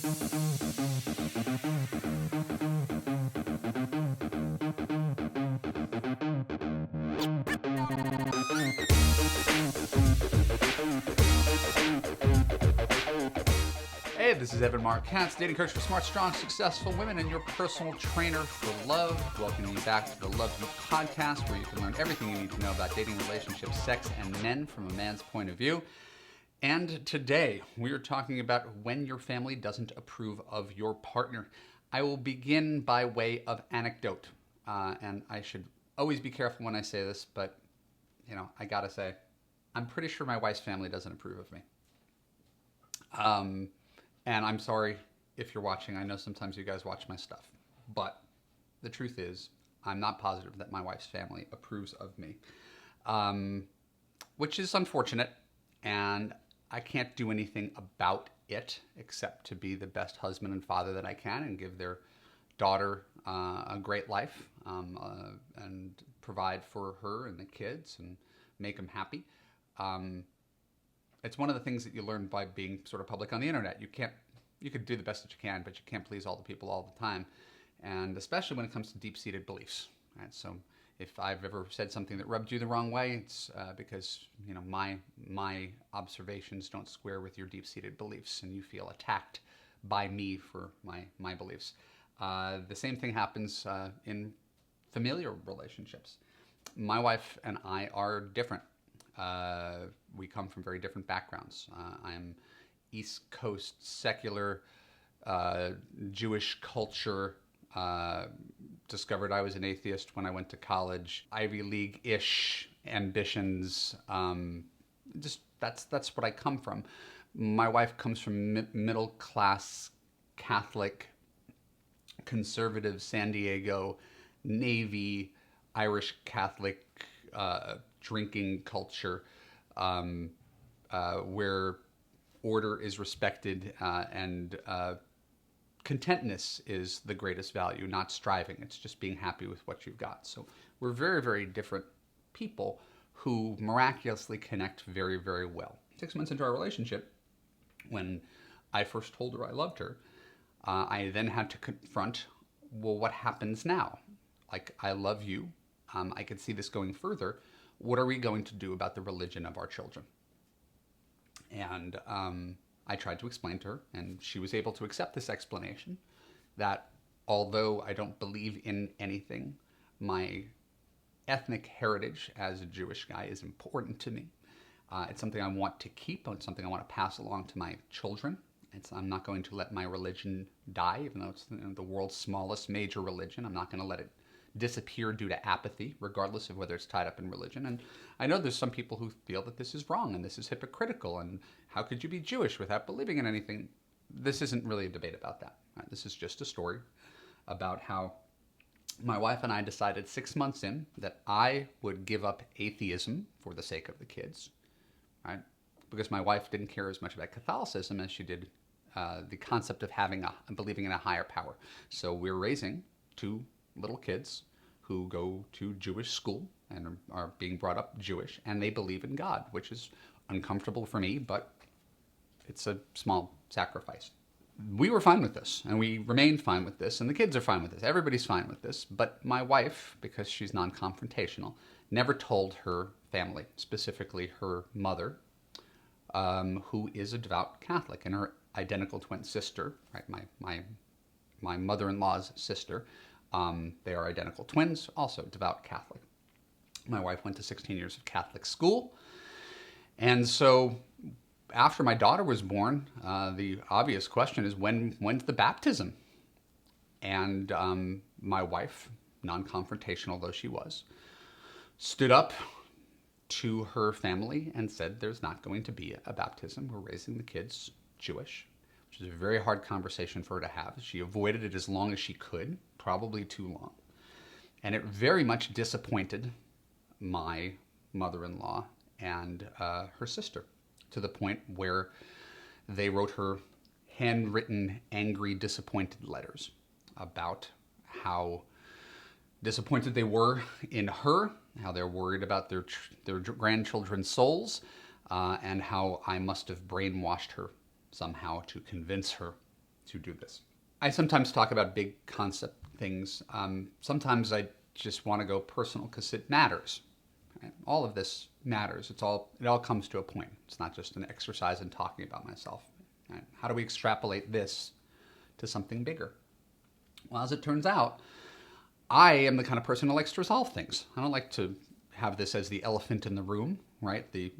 Hey, this is Marc, Katz, dating coach for smart, strong, successful women and your personal trainer for love. Welcoming you back to the Love You podcast, where you can learn everything you need to know about dating, relationships, sex, and men from a man's point of view. And today, we are talking about when your family doesn't approve of your partner. I will begin by way of anecdote. And I should always be careful when I say this, but, I gotta say, I'm pretty sure my wife's family doesn't approve of me. And I'm sorry if you're watching. I know sometimes you guys watch my stuff. But the truth is, I'm not positive that my wife's family approves of me, which is unfortunate. And I can't do anything about it except to be the best husband and father that I can and give their daughter a great life and provide for her and the kids and make them happy. It's one of the things that you learn by being sort of public on the internet. You could do the best that you can, but you can't please all the people all the time. And especially when it comes to deep-seated beliefs. Right? So if I've ever said something that rubbed you the wrong way, it's because, my observations don't square with your deep-seated beliefs and you feel attacked by me for my beliefs. The same thing happens in familial relationships. My wife and I are different. We come from very different backgrounds. I'm East Coast secular Jewish culture. Discovered I was an atheist when I went to college. Ivy League-ish ambitions. That's what I come from. My wife comes from middle class Catholic, conservative San Diego, Navy, Irish Catholic drinking culture, where order is respected and contentness is the greatest value, not striving. It's just being happy with what you've got. So we're very, very different people who miraculously connect very, very well. 6 months into our relationship, when I first told her I loved her, I then had to confront, well, what happens now? Like, I love you. I could see this going further. What are we going to do about the religion of our children? And I tried to explain to her, and she was able to accept this explanation, that although I don't believe in anything, my ethnic heritage as a Jewish guy is important to me. It's something I want to keep. It's something I want to pass along to my children. I'm not going to let my religion die, even though it's the world's smallest major religion. I'm not going to let it disappear due to apathy, regardless of whether it's tied up in religion. And I know there's some people who feel that this is wrong and this is hypocritical and how could you be Jewish without believing in anything? This isn't really a debate about that. Right? This is just a story about how my wife and I decided 6 months in that I would give up atheism for the sake of the kids, right? Because my wife didn't care as much about Catholicism as she did the concept of believing in a higher power. So we're raising two little kids who go to Jewish school and are being brought up Jewish, and they believe in God, which is uncomfortable for me, but it's a small sacrifice. We were fine with this, and we remained fine with this, and the kids are fine with this. Everybody's fine with this, but my wife, because she's non-confrontational, never told her family, specifically her mother, who is a devout Catholic, and her identical twin sister, right, my mother-in-law's sister. They are identical twins, also devout Catholic. My wife went to 16 years of Catholic school. And so after my daughter was born, the obvious question is, when's the baptism? And my wife, non-confrontational though she was, stood up to her family and said there's not going to be a baptism. We're raising the kids Jewish, which is a very hard conversation for her to have. She avoided it as long as she could, probably too long. And it very much disappointed my mother-in-law and her sister, to the point where they wrote her handwritten, angry, disappointed letters about how disappointed they were in her, how they're worried about their grandchildren's souls, and how I must have brainwashed her somehow to convince her to do this. I sometimes talk about big concept things. Sometimes I just want to go personal because it matters. Right? All of this matters. It all comes to a point. It's not just an exercise in talking about myself. Right? How do we extrapolate this to something bigger? Well, as it turns out, I am the kind of person who likes to resolve things. I don't like to have this as the elephant in the room, right? The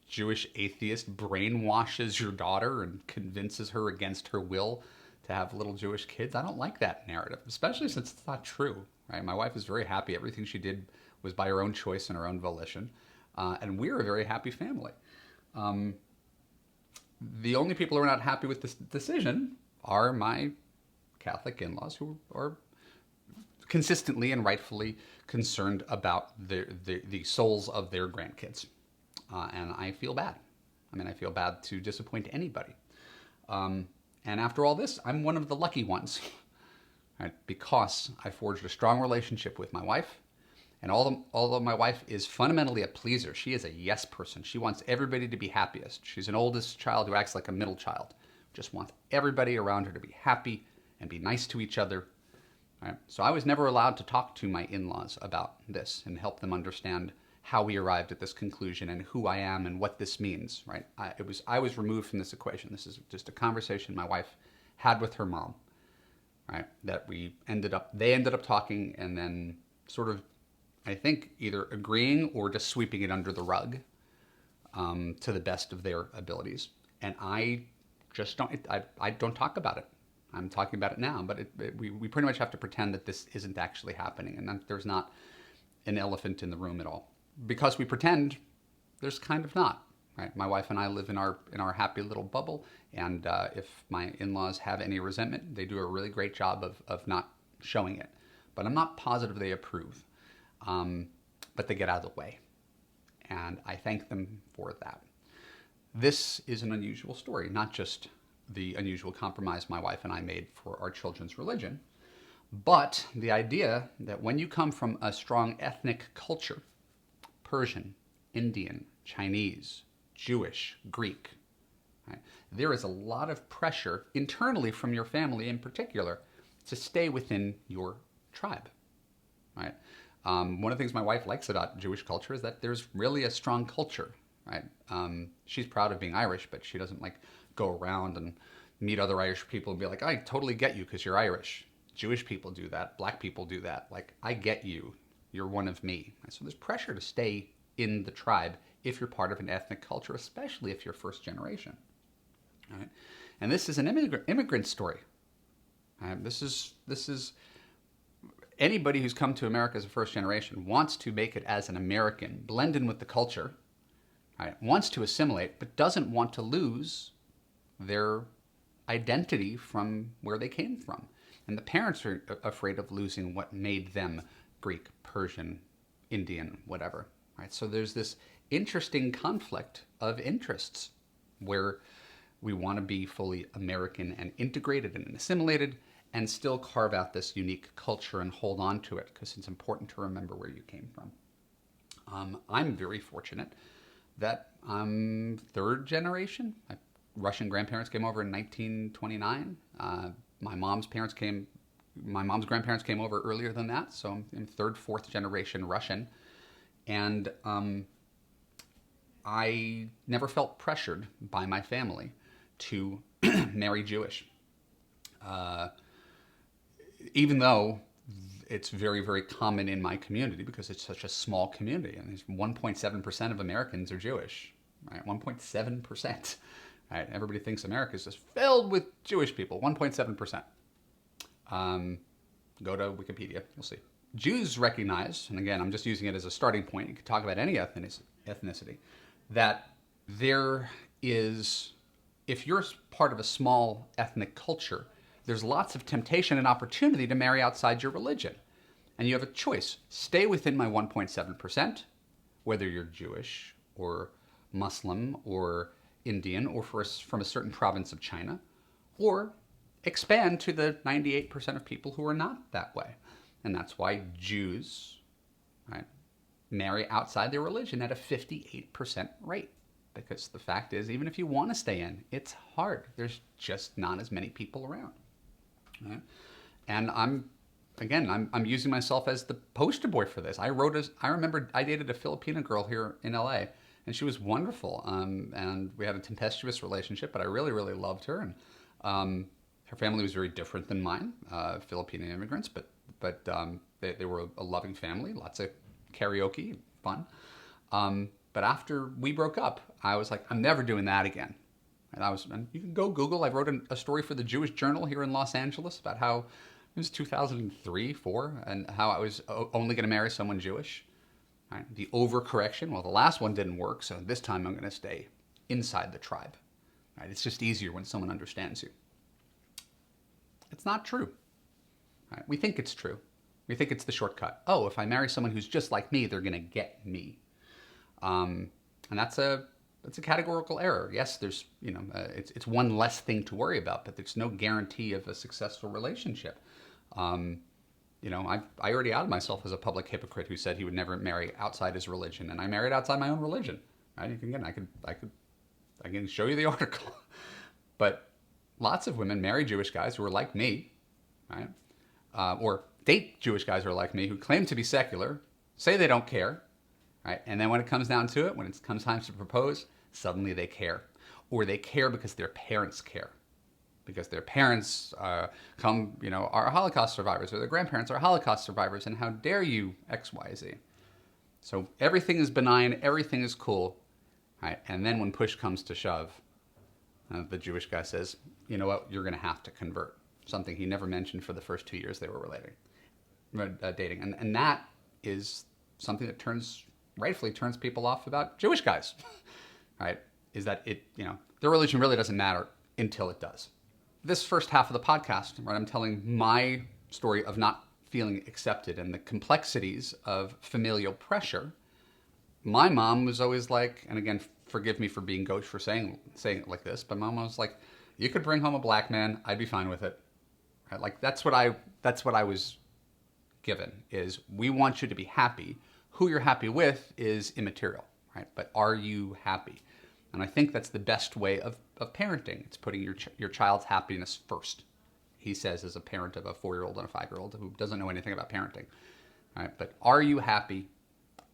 Jewish atheist brainwashes your daughter and convinces her against her will to have little Jewish kids. I don't like that narrative, especially since it's not true, right? My wife is very happy. Everything she did was by her own choice and her own volition. And we're a very happy family. The only people who are not happy with this decision are my Catholic in-laws, who are consistently and rightfully concerned about the souls of their grandkids. And I feel bad. I mean, I feel bad to disappoint anybody. And after all this, I'm one of the lucky ones, right? Because I forged a strong relationship with my wife. And although my wife is fundamentally a pleaser, she is a yes person. She wants everybody to be happiest. She's an oldest child who acts like a middle child. Just wants everybody around her to be happy and be nice to each other. Right? So I was never allowed to talk to my in-laws about this and help them understand how we arrived at this conclusion and who I am and what this means. Right? I was removed from this equation. This is just a conversation my wife had with her mom. Right? That they ended up talking and then sort of, I think, either agreeing or just sweeping it under the rug to the best of their abilities. And I just don't talk about it. I'm talking about it now, but we pretty much have to pretend that this isn't actually happening and that there's not an elephant in the room at all. Because we pretend, there's kind of not. Right? My wife and I live in our happy little bubble, and if my in-laws have any resentment, they do a really great job of not showing it. But I'm not positive they approve. But they get out of the way. And I thank them for that. This is an unusual story, not just the unusual compromise my wife and I made for our children's religion, but the idea that when you come from a strong ethnic culture, Persian, Indian, Chinese, Jewish, Greek, right, there is a lot of pressure internally from your family in particular to stay within your tribe. Right? One of the things my wife likes about Jewish culture is that there's really a strong culture, right? She's proud of being Irish, but she doesn't go around and meet other Irish people and be like, I totally get you because you're Irish. Jewish people do that. Black people do that. I get you. You're one of me. Right? So there's pressure to stay in the tribe if you're part of an ethnic culture, especially if you're first generation. Right? And this is an immigrant story. This is anybody who's come to America as a first generation wants to make it as an American, blend in with the culture, right? Wants to assimilate, but doesn't want to lose their identity from where they came from. And the parents are afraid of losing what made them Greek, Persian, Indian, whatever. Right? So there's this interesting conflict of interests where we want to be fully American and integrated and assimilated, and still carve out this unique culture and hold on to it because it's important to remember where you came from. I'm very fortunate that I'm third generation. My Russian grandparents came over in 1929. My mom's grandparents came over earlier than that, so I'm third, fourth generation Russian. And I never felt pressured by my family to marry Jewish. Even though it's very, very common in my community because it's such a small community. And 1.7% of Americans are Jewish, right? 1.7%. Right? Everybody thinks America is just filled with Jewish people, 1.7%. Go to Wikipedia, you'll see. Jews recognize, and again, I'm just using it as a starting point, you could talk about any ethnicity, that there is, if you're part of a small ethnic culture, there's lots of temptation and opportunity to marry outside your religion. And you have a choice. Stay within my 1.7%, whether you're Jewish or Muslim or Indian or from a certain province of China, or expand to the 98% of people who are not that way. And that's why Jews, right, marry outside their religion at a 58% rate. because the fact is, even if you want to stay in, it's hard. There's just not as many people around. Right? And I'm using myself as the poster boy for this. I remember I dated a Filipina girl here in LA, and she was wonderful. And we had a tempestuous relationship, but I really, really loved her. And her family was very different than mine, Filipino immigrants, but they were a loving family, lots of karaoke, fun. But after we broke up, I was like, I'm never doing that again. And you can go Google. I wrote a story for the Jewish Journal here in Los Angeles about how it was 2003, 4, and how I was only going to marry someone Jewish. Right? The overcorrection. Well, the last one didn't work, so this time I'm going to stay inside the tribe. Right? It's just easier when someone understands you. It's not true. Right? We think it's true. We think it's the shortcut. Oh, if I marry someone who's just like me, they're going to get me. And that's a categorical error. Yes, there's, it's one less thing to worry about, but there's no guarantee of a successful relationship. I already outed myself as a public hypocrite who said he would never marry outside his religion, and I married outside my own religion. Right? I can show you the article. But lots of women marry Jewish guys who are like me, right? Or date Jewish guys who are like me, who claim to be secular, say they don't care, right? And then when it comes down to it, when it comes time to propose, suddenly they care. Or they care because their parents care. Because their parents are Holocaust survivors, or their grandparents are Holocaust survivors, and how dare you X, Y, Z. So everything is benign, everything is cool, right? And then when push comes to shove, the Jewish guy says, you know what, you're going to have to convert. Something he never mentioned for the first 2 years they were dating. And that is something that rightfully turns people off about Jewish guys, right? Is that their religion really doesn't matter until it does. This first half of the podcast, right, I'm telling my story of not feeling accepted and the complexities of familial pressure. My mom was always like, and again, forgive me for being gauche for saying it like this, but mom was like, you could bring home a black man, I'd be fine with it. Right? Like that's what I was given, is we want you to be happy. Who you're happy with is immaterial, right? But are you happy? And I think that's the best way of parenting. It's putting your child's happiness first. He says, as a parent of a 4-year-old and a 5-year-old who doesn't know anything about parenting, right? But are you happy?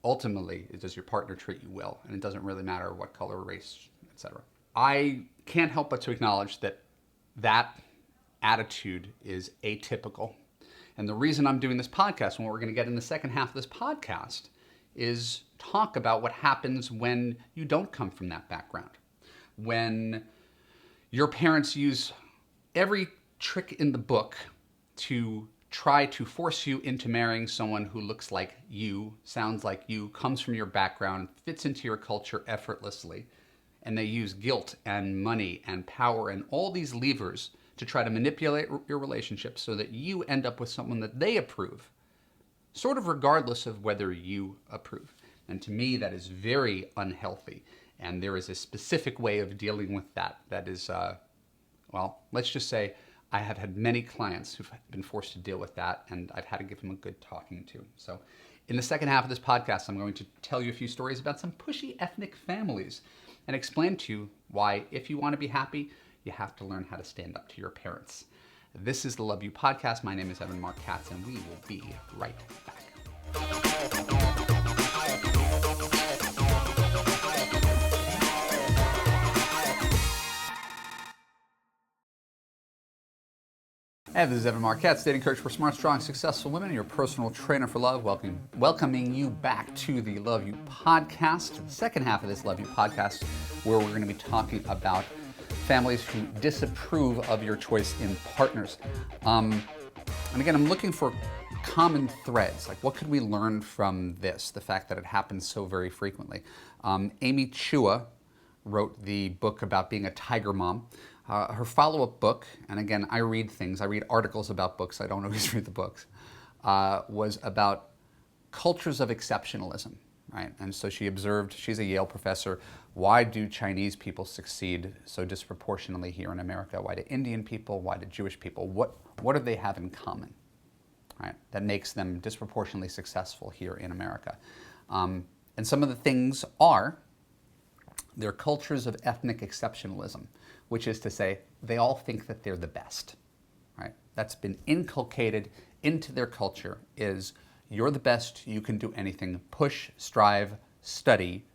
Ultimately, does your partner treat you well? And it doesn't really matter what color, race, etc. I can't help but to acknowledge that attitude is atypical. And the reason I'm doing this podcast, and what we're going to get in the second half of this podcast, is talk about what happens when you don't come from that background. When your parents use every trick in the book to try to force you into marrying someone who looks like you, sounds like you, comes from your background, fits into your culture effortlessly, and they use guilt and money and power and all these levers to try to manipulate your relationship so that you end up with someone that they approve, sort of regardless of whether you approve. And to me, that is very unhealthy. And there is a specific way of dealing with that. That is, let's just say I have had many clients who've been forced to deal with that, and I've had to give them a good talking to. So in the second half of this podcast, I'm going to tell you a few stories about some pushy ethnic families and explain to you why, if you want to be happy, you have to learn how to stand up to your parents. This is the Love U Podcast. My name is Marc Katz, and we will be right back. Hey, this is Marc Katz, dating coach for smart, strong, successful women, and your personal trainer for love. Welcoming you back to the Love U Podcast, the second half of this Love U Podcast, where we're going to be talking about families who disapprove of your choice in partners. And again, I'm looking for common threads. Like, what could we learn from this? The fact that it happens so very frequently. Amy Chua wrote the book about being a tiger mom. Her follow-up book, and again, I read articles about books, I don't always read the books, was about cultures of exceptionalism, right? And so she observed, she's a Yale professor, why do Chinese people succeed so disproportionately here in America? Why do Indian people, why do Jewish people, what do they have in common, right? That makes them disproportionately successful here in America. And some of the things are They're cultures of ethnic exceptionalism, which is to say they all think that they're the best, right? That's been inculcated into their culture is you're the best, you can do anything, push, strive, study,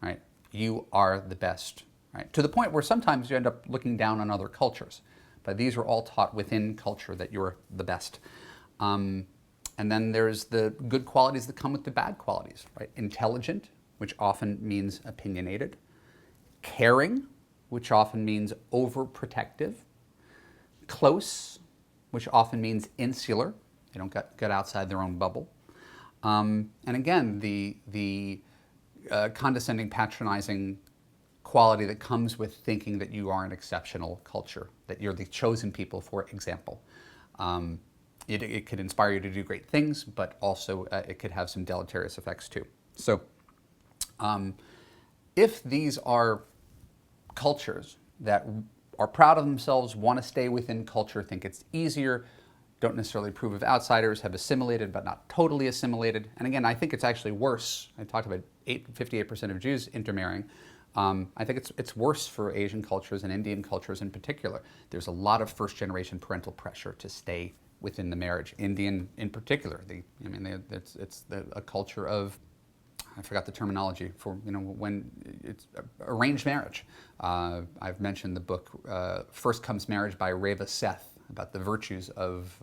right? You are the best, right? To the point where sometimes you end up looking down on other cultures. But these are all taught within culture that you're the best. And then there's the good qualities that come with the bad qualities, right? Intelligent, which often means opinionated. Caring, which often means overprotective. Close, which often means insular. They don't get outside their own bubble. And again, the condescending, patronizing quality that comes with thinking that you are an exceptional culture, that you're the chosen people, for example. It could inspire you to do great things, but also it could have some deleterious effects too. So if these are cultures that are proud of themselves, want to stay within culture, think it's easier, don't necessarily approve of outsiders, have assimilated but not totally assimilated. And again, I think it's actually worse. I talked about 58% of Jews intermarrying. I think it's worse for Asian cultures and Indian cultures in particular. There's a lot of first-generation parental pressure to stay within the marriage. Indian in particular, it's a culture of, I forgot the terminology for, when it's arranged marriage. I've mentioned the book First Comes Marriage by Reva Seth about the virtues of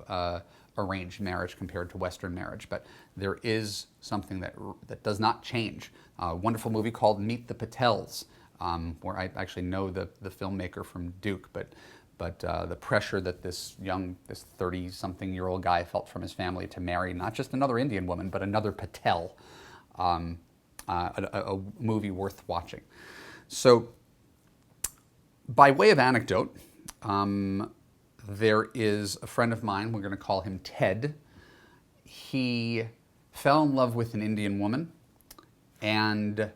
arranged marriage compared to Western marriage. But there is something that does not change. A wonderful movie called Meet the Patels, where I actually know the filmmaker from Duke, but the pressure that this 30-something-year-old guy felt from his family to marry not just another Indian woman, but another Patel. A movie worth watching. So, by way of anecdote, there is a friend of mine, we're going to call him Ted. He fell in love with an Indian woman, and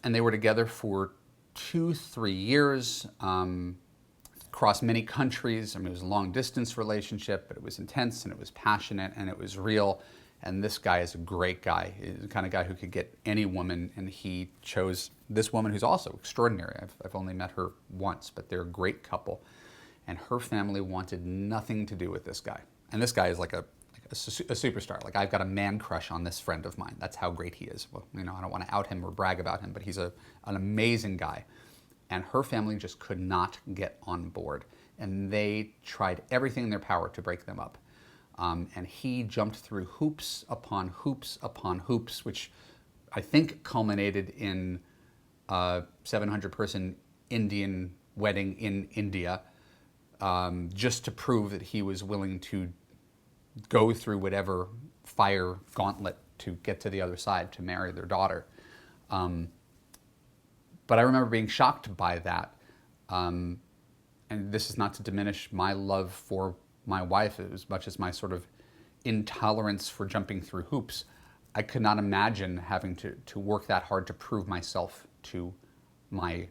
they were together for 2-3 years, across many countries. It was a long-distance relationship, but it was intense, and it was passionate, and it was real. And this guy is a great guy. He's the kind of guy who could get any woman, and he chose this woman who's also extraordinary. I've only met her once, but they're a great couple. And her family wanted nothing to do with this guy. And this guy is like a superstar. Like, I've got a man crush on this friend of mine. That's how great he is. Well, I don't want to out him or brag about him, but he's an amazing guy. And her family just could not get on board. And they tried everything in their power to break them up. And he jumped through hoops upon hoops upon hoops, which I think culminated in a 700-person Indian wedding in India, just to prove that he was willing to go through whatever fire gauntlet to get to the other side to marry their daughter. But I remember being shocked by that. And this is not to diminish my love for my wife as much as my sort of intolerance for jumping through hoops. I could not imagine having to work that hard to prove myself to my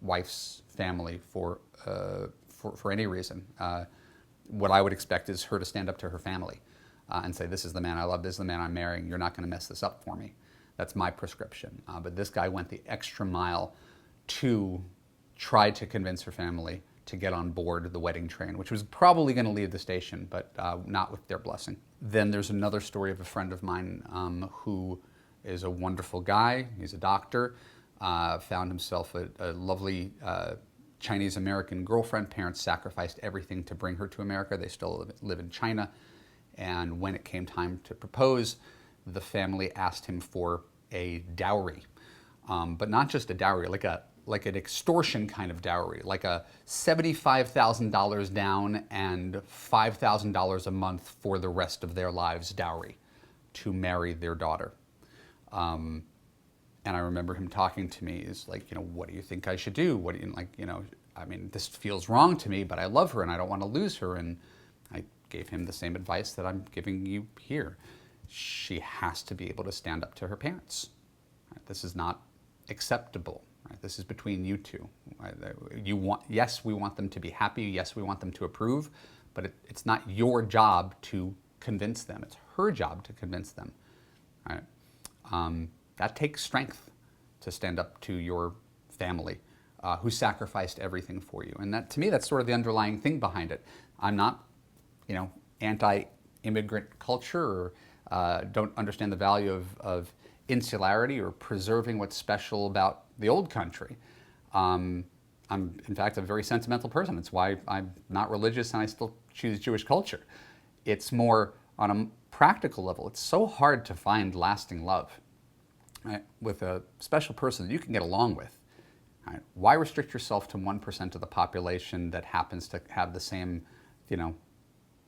wife's family for any reason. What I would expect is her to stand up to her family and say, this is the man I love, this is the man I'm marrying, you're not going to mess this up for me. That's my prescription. But this guy went the extra mile to try to convince her family to get on board the wedding train, which was probably going to leave the station, but not with their blessing. Then there's another story of a friend of mine who is a wonderful guy. He's a doctor, found himself a lovely Chinese-American girlfriend. Parents sacrificed everything to bring her to America. They still live in China. And when it came time to propose, the family asked him for a dowry, but not just a dowry, like an extortion kind of dowry, like a $75,000 down and $5,000 a month for the rest of their lives dowry to marry their daughter. And I remember him talking to me, is like, what do you think I should do? What do you, this feels wrong to me, but I love her and I don't want to lose her. And I gave him the same advice that I'm giving you here. She has to be able to stand up to her parents. Right? This is not acceptable. Right? This is between you two. Right? Yes, we want them to be happy. Yes, we want them to approve, but it's not your job to convince them. It's her job to convince them. Right? That takes strength. to stand up to your family, who sacrificed everything for you. And that, to me, that's sort of the underlying thing behind it. I'm not, anti-immigrant culture, or don't understand the value of insularity or preserving what's special about the old country. I'm, in fact, a very sentimental person. It's why I'm not religious and I still choose Jewish culture. It's more on a practical level. It's so hard to find lasting love, right, with a special person that you can get along with. Right? Why restrict yourself to 1% of the population that happens to have the same,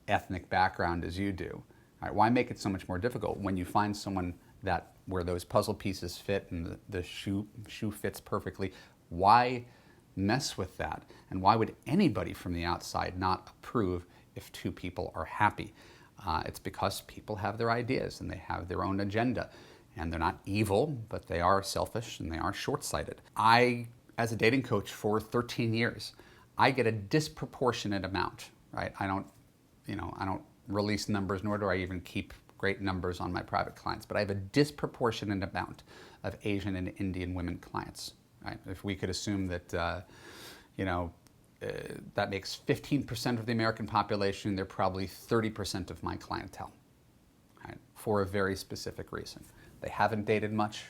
ethnic background as you do? Right? Why make it so much more difficult when you find someone that where those puzzle pieces fit and the shoe fits perfectly? Why mess with that? And why would anybody from the outside not approve if two people are happy? It's because people have their ideas and they have their own agenda. And they're not evil, but they are selfish and they are short-sighted. As a dating coach for 13 years, I get a disproportionate amount, right? I don't release numbers, nor do I even keep great numbers on my private clients, but I have a disproportionate amount of Asian and Indian women clients, right? If we could assume that, that makes 15% of the American population, they're probably 30% of my clientele, right? For a very specific reason. They haven't dated much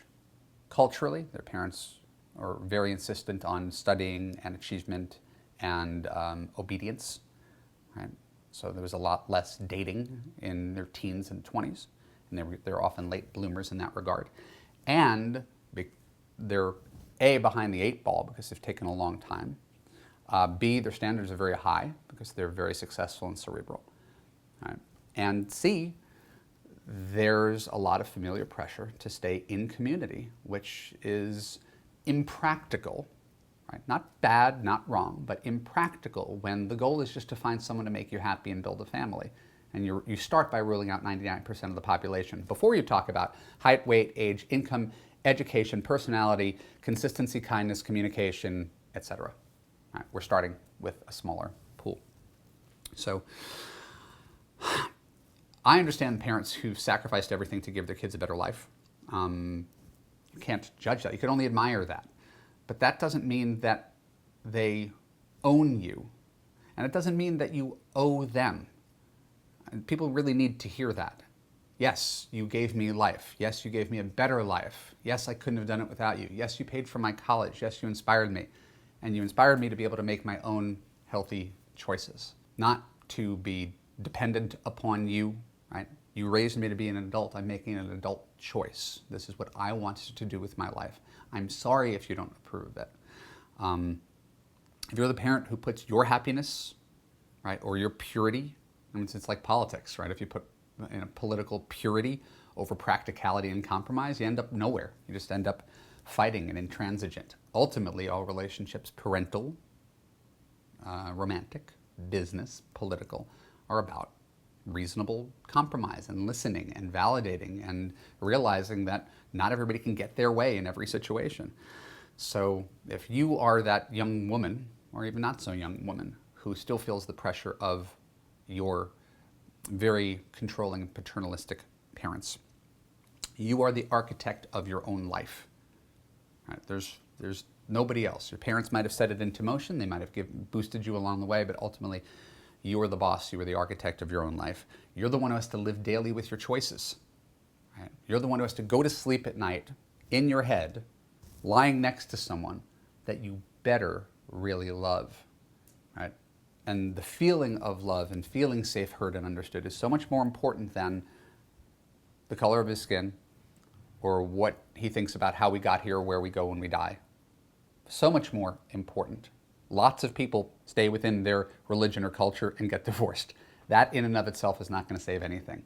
culturally. Their parents are very insistent on studying and achievement and obedience, right? So there was a lot less dating in their teens and 20s, and they're often late bloomers in that regard. And they're A, behind the 8 ball because they've taken a long time. B, their standards are very high because they're very successful and cerebral. Right? And C, there's a lot of familiar pressure to stay in community, which is impractical, right? Not bad, not wrong, but impractical when the goal is just to find someone to make you happy and build a family. And you start by ruling out 99% of the population before you talk about height, weight, age, income, education, personality, consistency, kindness, communication, etc. Right, we're starting with a smaller pool. So I understand parents who've sacrificed everything to give their kids a better life. You can't judge that. You can only admire that. But that doesn't mean that they own you. And it doesn't mean that you owe them. And people really need to hear that. Yes, you gave me life. Yes, you gave me a better life. Yes, I couldn't have done it without you. Yes, you paid for my college. Yes, you inspired me. And you inspired me to be able to make my own healthy choices, not to be dependent upon you, right? You raised me to be an adult. I'm making an adult choice. This is what I wanted to do with my life. I'm sorry if you don't approve of it. If you're the parent who puts your happiness, right, or your purity, I mean, it's like politics, right? If you put political purity over practicality and compromise, you end up nowhere. You just end up fighting and intransigent. Ultimately, all relationships, parental, romantic, business, political, are about reasonable compromise and listening and validating and realizing that not everybody can get their way in every situation. So if you are that young woman, or even not so young woman, who still feels the pressure of your very controlling paternalistic parents, you are the architect of your own life. Right? There's nobody else. Your parents might have set it into motion. They might have boosted you along the way, but ultimately you are the boss. You are the architect of your own life. You're the one who has to live daily with your choices. Right? You're the one who has to go to sleep at night in your head, lying next to someone that you better really love. Right? And the feeling of love and feeling safe, heard, and understood is so much more important than the color of his skin or what he thinks about how we got here or where we go when we die. So much more important. Lots of people stay within their religion or culture and get divorced. That in and of itself is not going to save anything.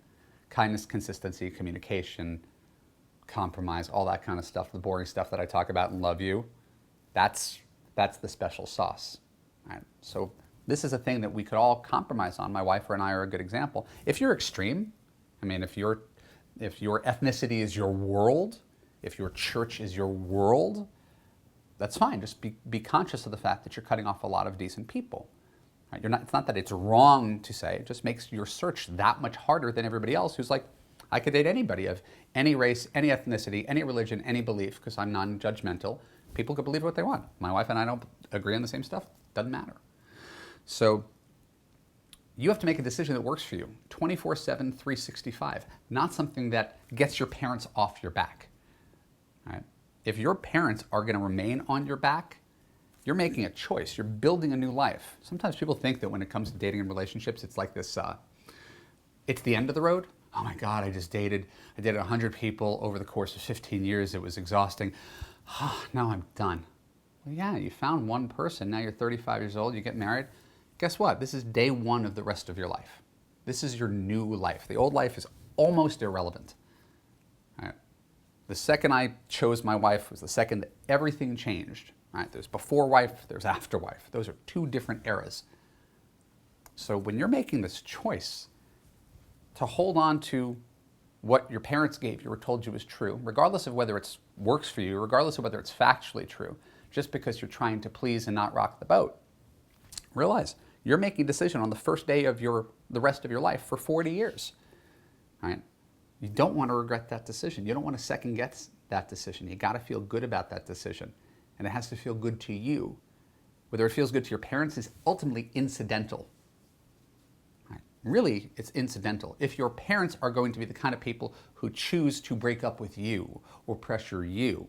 Kindness, consistency, communication, compromise, all that kind of stuff, the boring stuff that I talk about and love you, that's the special sauce. Right? So this is a thing that we could all compromise on. My wife and I are a good example. If you're extreme, I mean, if your ethnicity is your world, if your church is your world, that's fine. Just be conscious of the fact that you're cutting off a lot of decent people. Right? It's not that it's wrong to say, it just makes your search that much harder than everybody else who's like, I could date anybody of any race, any ethnicity, any religion, any belief, because I'm non-judgmental. People could believe what they want. My wife and I don't agree on the same stuff. Doesn't matter. So you have to make a decision that works for you 24/7, 365, not something that gets your parents off your back. Right? If your parents are going to remain on your back, you're making a choice. You're building a new life. Sometimes people think that when it comes to dating and relationships, it's like this, it's the end of the road. Oh my God, I dated 100 people over the course of 15 years. It was exhausting. Now I'm done. Well, yeah, you found one person. Now you're 35 years old. You get married. Guess what? This is day one of the rest of your life. This is your new life. The old life is almost irrelevant. All right? The second I chose my wife was the second that everything changed. Right? There's before wife, there's after wife. Those are two different eras. So when you're making this choice to hold on to what your parents gave you or told you was true, regardless of whether it works for you, regardless of whether it's factually true, just because you're trying to please and not rock the boat, realize you're making a decision on the first day of the rest of your life for 40 years. Right? You don't want to regret that decision. You don't want to second guess that decision. You got to feel good about that decision. And it has to feel good to you. Whether it feels good to your parents is ultimately incidental. Right? Really, it's incidental. If your parents are going to be the kind of people who choose to break up with you or pressure you,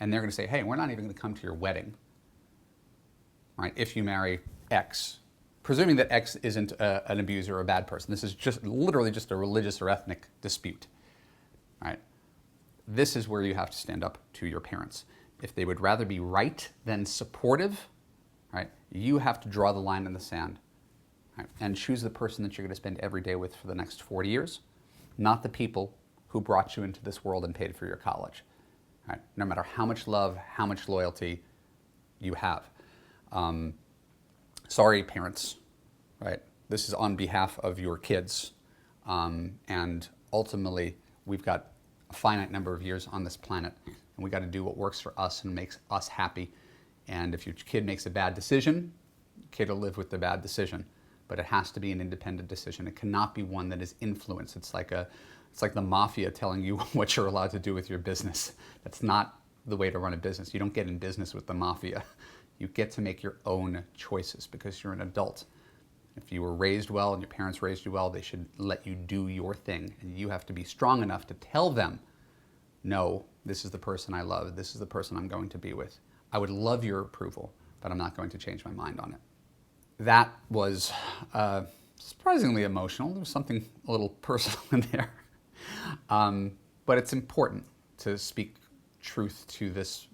and they're going to say, hey, we're not even going to come to your wedding, right? If you marry X, presuming that X isn't an abuser or a bad person. This is just literally just a religious or ethnic dispute, right? This is where you have to stand up to your parents. If they would rather be right than supportive, right, you have to draw the line in the sand, right, and choose the person that you're going to spend every day with for the next 40 years, not the people who brought you into this world and paid for your college. Right? No matter how much love, how much loyalty you have. Sorry, parents. Right? This is on behalf of your kids, and ultimately, we've got a finite number of years on this planet. And we got to do what works for us and makes us happy. And if your kid makes a bad decision, the kid will live with the bad decision. But it has to be an independent decision. It cannot be one that is influenced. It's like the mafia telling you what you're allowed to do with your business. That's not the way to run a business. You don't get in business with the mafia. You get to make your own choices because you're an adult. If you were raised well and your parents raised you well, they should let you do your thing. And you have to be strong enough to tell them, no, this is the person I love. This is the person I'm going to be with. I would love your approval, but I'm not going to change my mind on it. That was surprisingly emotional. There was something a little personal in there. But it's important to speak truth to this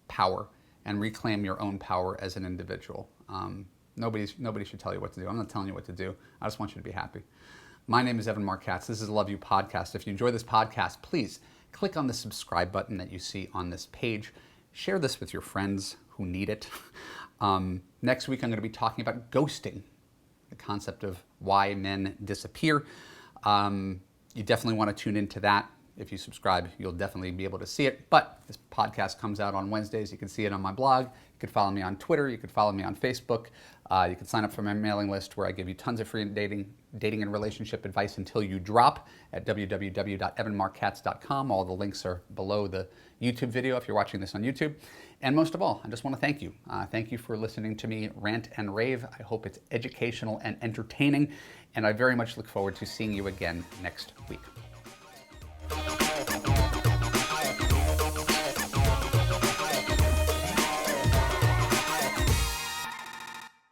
power and reclaim your own power as an individual. Nobody should tell you what to do. I'm not telling you what to do. I just want you to be happy. My name is Marc Katz. This is Love You Podcast. If you enjoy this podcast, please click on the subscribe button that you see on this page. Share this with your friends who need it. Next week, I'm going to be talking about ghosting, the concept of why men disappear. You definitely want to tune into that. If you subscribe, you'll definitely be able to see it. But this podcast comes out on Wednesdays. You can see it on my blog. You can follow me on Twitter. You can follow me on Facebook. You can sign up for my mailing list where I give you tons of free dating and relationship advice until you drop at www.evanmarckatz.com. All the links are below the YouTube video if you're watching this on YouTube. And most of all, I just want to thank you. Thank you for listening to me rant and rave. I hope it's educational and entertaining. And I very much look forward to seeing you again next week.